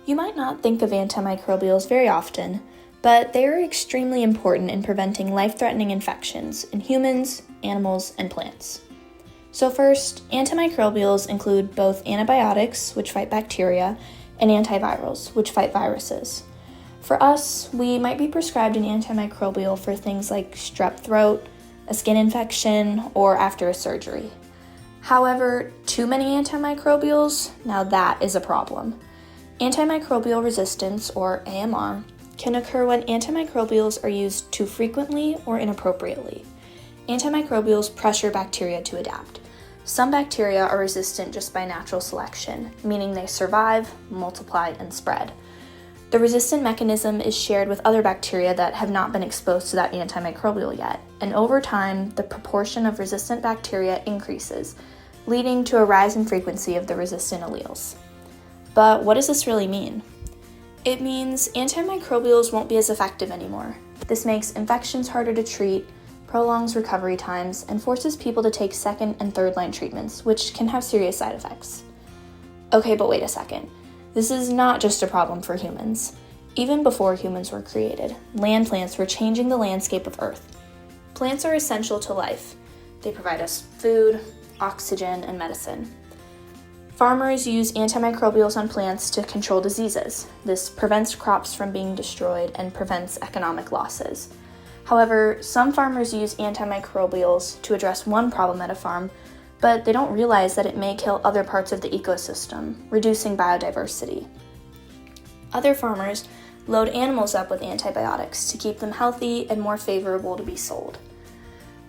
You might not think of antimicrobials very often, but they are extremely important in preventing life-threatening infections in humans, animals, and plants. So first, antimicrobials include both antibiotics, which fight bacteria, and antivirals, which fight viruses. For us, we might be prescribed an antimicrobial for things like strep throat, a skin infection, or after a surgery. However, too many antimicrobials, now that is a problem. Antimicrobial resistance, or AMR, can occur when antimicrobials are used too frequently or inappropriately. Antimicrobials pressure bacteria to adapt. Some bacteria are resistant just by natural selection, meaning they survive, multiply, and spread. The resistant mechanism is shared with other bacteria that have not been exposed to that antimicrobial yet, and over time, the proportion of resistant bacteria increases, leading to a rise in frequency of the resistant alleles. But what does this really mean? It means antimicrobials won't be as effective anymore. This makes infections harder to treat, prolongs recovery times, and forces people to take second and third line treatments, which can have serious side effects. Okay, but wait a second. This is not just a problem for humans. Even before humans were created, land plants were changing the landscape of Earth. Plants are essential to life. They provide us food, oxygen, and medicine. Farmers use antimicrobials on plants to control diseases. This prevents crops from being destroyed and prevents economic losses. However, some farmers use antimicrobials to address one problem at a farm, but they don't realize that it may kill other parts of the ecosystem, reducing biodiversity. Other farmers load animals up with antibiotics to keep them healthy and more favorable to be sold.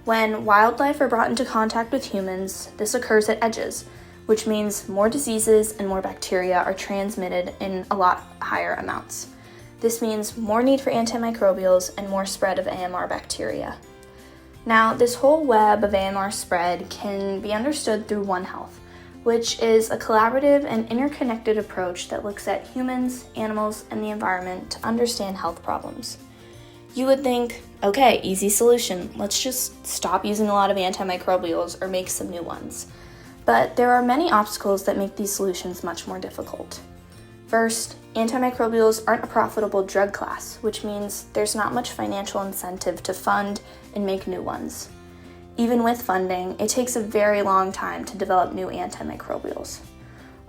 When wildlife are brought into contact with humans, this occurs at edges, which means more diseases and more bacteria are transmitted in a lot higher amounts. This means more need for antimicrobials and more spread of AMR bacteria. Now, this whole web of AMR spread can be understood through One Health, which is a collaborative and interconnected approach that looks at humans, animals, and the environment to understand health problems. You would think, okay, easy solution, let's just stop using a lot of antimicrobials or make some new ones. But there are many obstacles that make these solutions much more difficult. First, antimicrobials aren't a profitable drug class, which means there's not much financial incentive to fund and make new ones. Even with funding, it takes a very long time to develop new antimicrobials.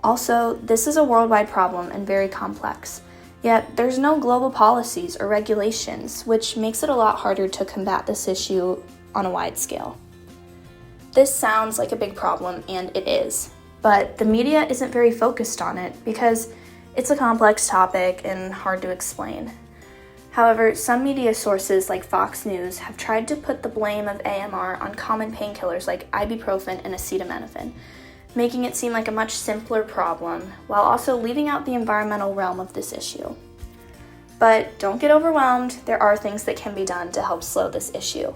Also, this is a worldwide problem and very complex, yet there's no global policies or regulations, which makes it a lot harder to combat this issue on a wide scale. This sounds like a big problem, and it is, but the media isn't very focused on it because it's a complex topic and hard to explain. However, some media sources like Fox News have tried to put the blame of AMR on common painkillers like ibuprofen and acetaminophen, making it seem like a much simpler problem, while also leaving out the environmental realm of this issue. But don't get overwhelmed, there are things that can be done to help slow this issue.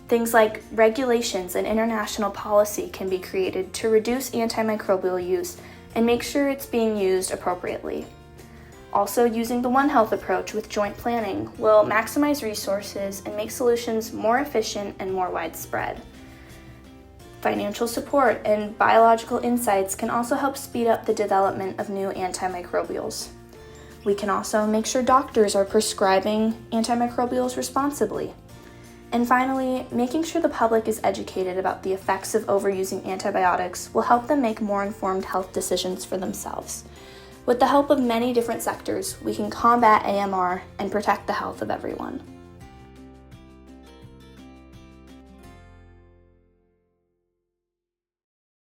Things like regulations and international policy can be created to reduce antimicrobial use and make sure it's being used appropriately. Also, using the One Health approach with joint planning will maximize resources and make solutions more efficient and more widespread. Financial support and biological insights can also help speed up the development of new antimicrobials. We can also make sure doctors are prescribing antimicrobials responsibly. And finally, making sure the public is educated about the effects of overusing antibiotics will help them make more informed health decisions for themselves. With the help of many different sectors, we can combat AMR and protect the health of everyone.